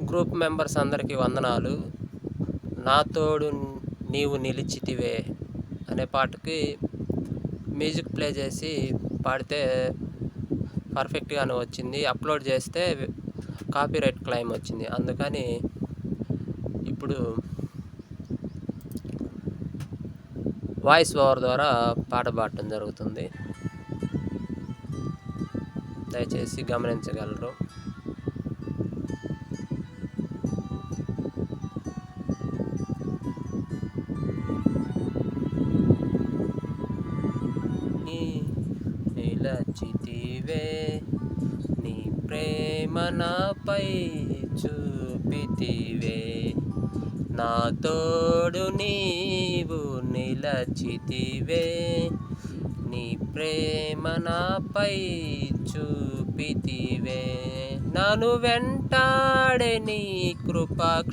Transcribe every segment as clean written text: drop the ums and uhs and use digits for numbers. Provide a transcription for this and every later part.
Group members అందరికీ వందనాలు. నా తోడు నీవు నిలిచితివే అనే పాటకి మ్యూజిక్ ప్లే చేసి పాడితే పర్ఫెక్ట్గానే వచ్చింది. అప్లోడ్ చేస్తే కాపీరైట్ క్లెయిమ్ వచ్చింది. అందుకని ఇప్పుడు వాయిస్ ఓవర్ ద్వారా పాట పాడటం జరుగుతుంది. దయచేసి గమనించగలరు. నిలచితివే నీ ప్రేమ నాపై చూపితివే, నా తోడు నీవు నిలచితివే, నీ ప్రేమ నాపై చూపితివే, నన్ను వెంటాడే నీ కృపాక్షేమములే,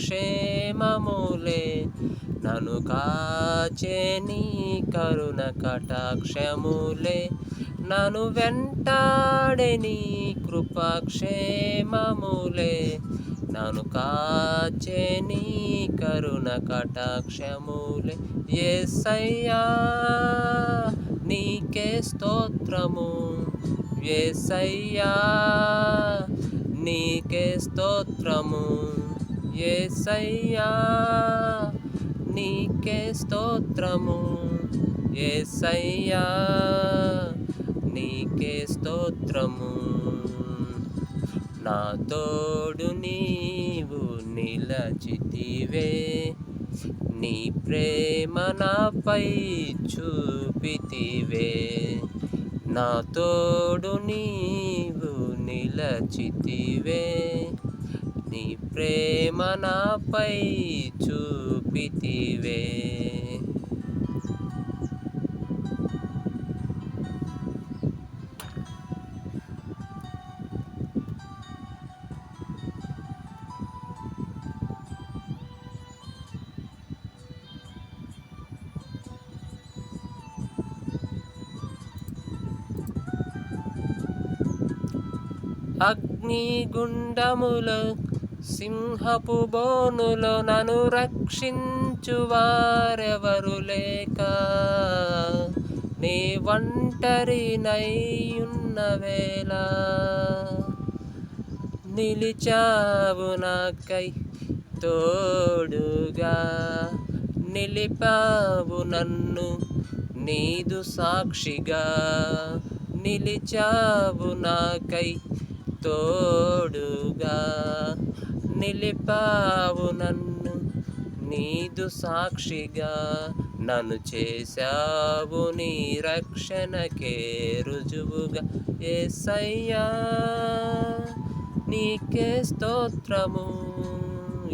నన్ను కాచే నీ కరుణ కటాక్షములే, నన్ను వెంటాడే నీ కృపాక్షేమములే, నన్ను కాచే నీ కరుణ కటాక్షములే. యేసయ్యా నీకే స్తోత్రము, యేసయ్యా నీకే స్తోత్రము, యేసయ్యా నీకే స్తోత్రము, యేసయ్యా నీకే స్తోత్రము, నా తోడు నీవు నిలచితివే, నీ ప్రేమ నాపై చూపితివే, నా తోడు నీవు నిలచితివే, నీ ప్రేమ నాపై చూపితివే. అగ్నిగుండములో సింహపు బోనులో నన్ను రక్షించు వారెవరు లేక, నీ ఒంటరినైయున్న వేళ నిలిచావు నాకై తోడుగా, నిలిపావు నన్ను నీదు సాక్షిగా, నిలిచావు నాకై తోడుగా, నిలిపావు నన్ను నీదు సాక్షిగా, నన్ను చేశావు నీ రక్షణకే రుజువుగా. యేసయ్యా నీకే స్తోత్రము,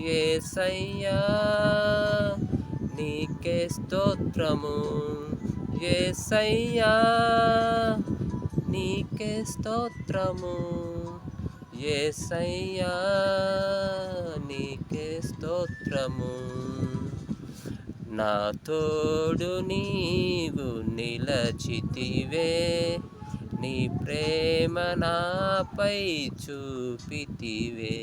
యేసయ్యా నీకే స్తోత్రము, యేసయ్యా నీకే స్తోత్రము, యేసయ్యా నీకే స్తోత్రము, నా తోడు నీవు నిలచితివే, నీ ప్రేమ నాపై చూపితివే,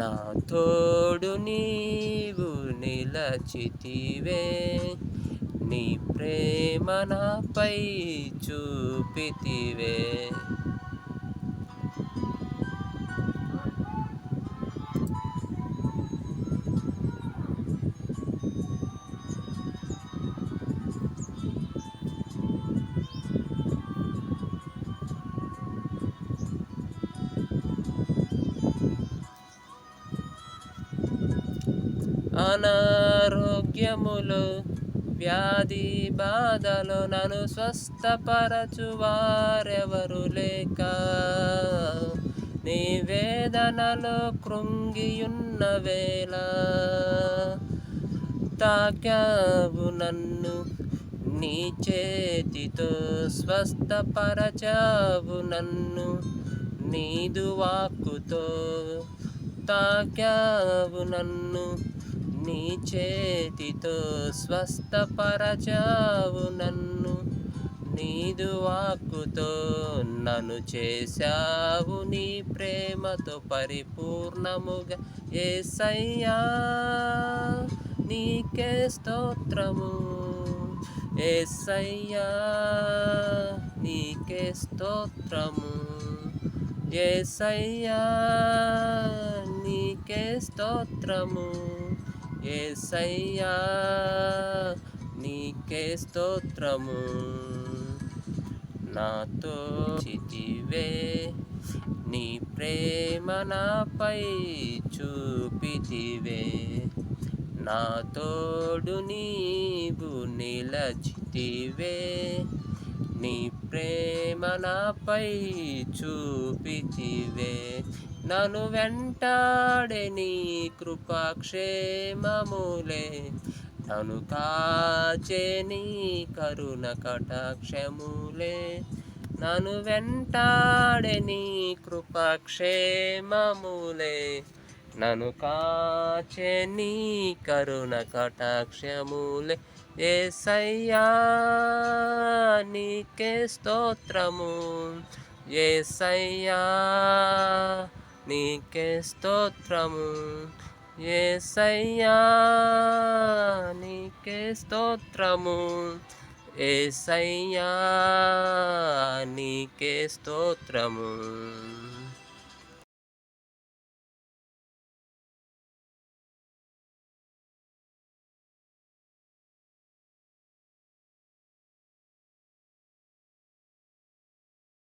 నా తోడు నీవు నిలచితివే, నీ ప్రేమ నాపై చూపితివే. అనారోగ్యములో వ్యాధి బాధలో నన్ను స్వస్థపరచు వారెవరు లేక, నీ వేదనలో కృంగియున్న వేళ తాకావు నన్ను నీ చేతితో, స్వస్థపరచావు నన్ను నీదు వాక్కుతో, తాకావు నన్ను నీ చేతితో, స్వస్థపరచావు నన్ను నీదు వాక్కుతో నన్ను చేశావు నీ ప్రేమతో పరిపూర్ణముగా యేసయ్యా నీకే స్తోత్రము యేసయ్యా నీకే స్తోత్రము యేసయ్యా నీకే స్తోత్రము యేసయ్యా నీకే స్తోత్రము నాతో చితివే నీ ప్రేమ నాపై చూపితివే నా తోడు నీవు నిలచితివే నీ ప్రేమ నాపై చూపితివే నన్ను వెంటాడే నీ కృపాక్షేమములే నన్ను కాచే నీ కరుణ కటాక్షములే నన్ను వెంటాడే నీ కృపాక్షేమములే నన్ను కాచే నీ కరుణ కటాక్షములే యేసయ్యా నీకే స్తోత్రము యేసయ్యా నీకే స్తోత్రము యేసయ్యా నీకే స్తోత్రము యేసయ్యా నీకే స్తోత్రము